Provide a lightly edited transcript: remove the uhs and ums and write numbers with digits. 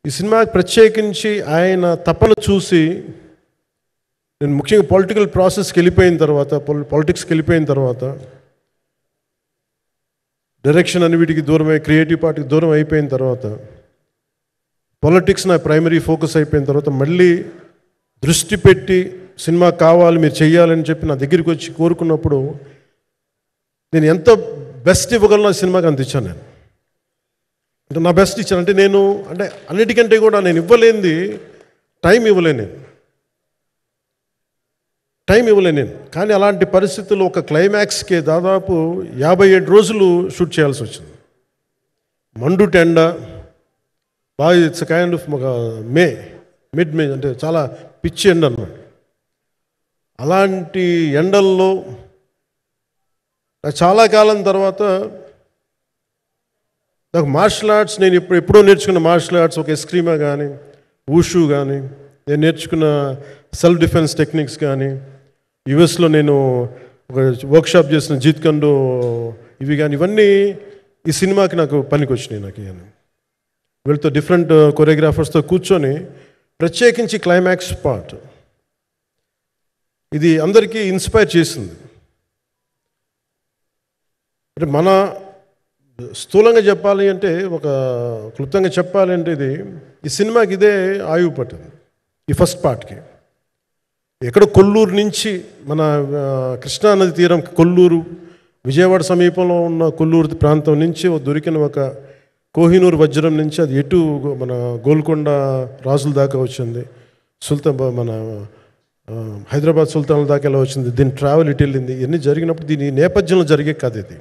ఈ సినిమాకి ప్రత్యేకించి ఆయన తపన చూసి నేను ముఖ్యంగా పొలిటికల్ ప్రాసెస్కి వెళ్ళిపోయిన తర్వాత, పాలిటిక్స్కి వెళ్ళిపోయిన తర్వాత, డైరెక్షన్ అని వీటికి దూరమై క్రియేటివ్ పార్టీకి దూరం అయిపోయిన తర్వాత, పాలిటిక్స్ నా ప్రైమరీ ఫోకస్ అయిపోయిన తర్వాత మళ్ళీ దృష్టి పెట్టి సినిమా కావాలి మీరు చెయ్యాలని చెప్పి నా దగ్గరికి వచ్చి కోరుకున్నప్పుడు నేను ఎంత బెస్ట్ ఇవ్వగలను ఆ సినిమాకి అంత ఇచ్చాను. నేను అంటే నా బెస్ట్ ఇచ్చాను. అంటే నేను అంటే అన్నిటికంటే కూడా నేను ఇవ్వలేనిది టైం ఇవ్వలేను నేను. కానీ అలాంటి పరిస్థితుల్లో ఒక క్లైమాక్స్కి దాదాపు 57 రోజులు షూట్ చేయాల్సి వచ్చింది. మండు టెండ బాగా, ఇట్స్ కైండ్ ఆఫ్ ఒక మిడ్ మే అంటే చాలా పిచ్చి ఎండ అన్నమాట. అలాంటి ఎండల్లో చాలా కాలం తర్వాత నాకు మార్షల్ ఆర్ట్స్, నేను ఎప్పుడో నేర్చుకున్న మార్షల్ ఆర్ట్స్, ఒక ఎస్క్రీమా కానీ, ఊషు కానీ, నేను నేర్చుకున్న సెల్ఫ్ డిఫెన్స్ టెక్నిక్స్ కానీ, యుఎస్లో నేను ఒక వర్క్షాప్ చేసిన జీత్ కండో ఇవి కానీ, ఇవన్నీ ఈ సినిమాకి నాకు పనికి వచ్చినాయి. నాకు వీళ్ళతో డిఫరెంట్ కొరియోగ్రాఫర్స్తో కూర్చొని ప్రత్యేకించి క్లైమాక్స్ పార్ట్ ఇది అందరికీ ఇన్స్పైర్ చేసింది. అంటే మన స్థూలంగా చెప్పాలి అంటే, ఒక క్లుప్తంగా చెప్పాలి అంటే, ఈ సినిమాకి ఇదే ఆయువు పట్టింది. ఈ ఫస్ట్ పార్ట్కి ఎక్కడో కొల్లూరు నుంచి, మన కృష్ణానది తీరం కొల్లూరు, విజయవాడ సమీపంలో ఉన్న కొల్లూరు ప్రాంతం నుంచి దొరికిన ఒక కోహినూరు వజ్రం నుంచి అది ఎటు మన గోల్కొండ రాజుల దాకా వచ్చింది, మన హైదరాబాద్ సుల్తాన్ల దాకా ఎలా వచ్చింది, దీని ట్రావెల్ ఇటు వెళ్ళింది. ఇవన్నీ జరిగినప్పుడు దీని నేపథ్యంలో జరిగే కథ ఇది.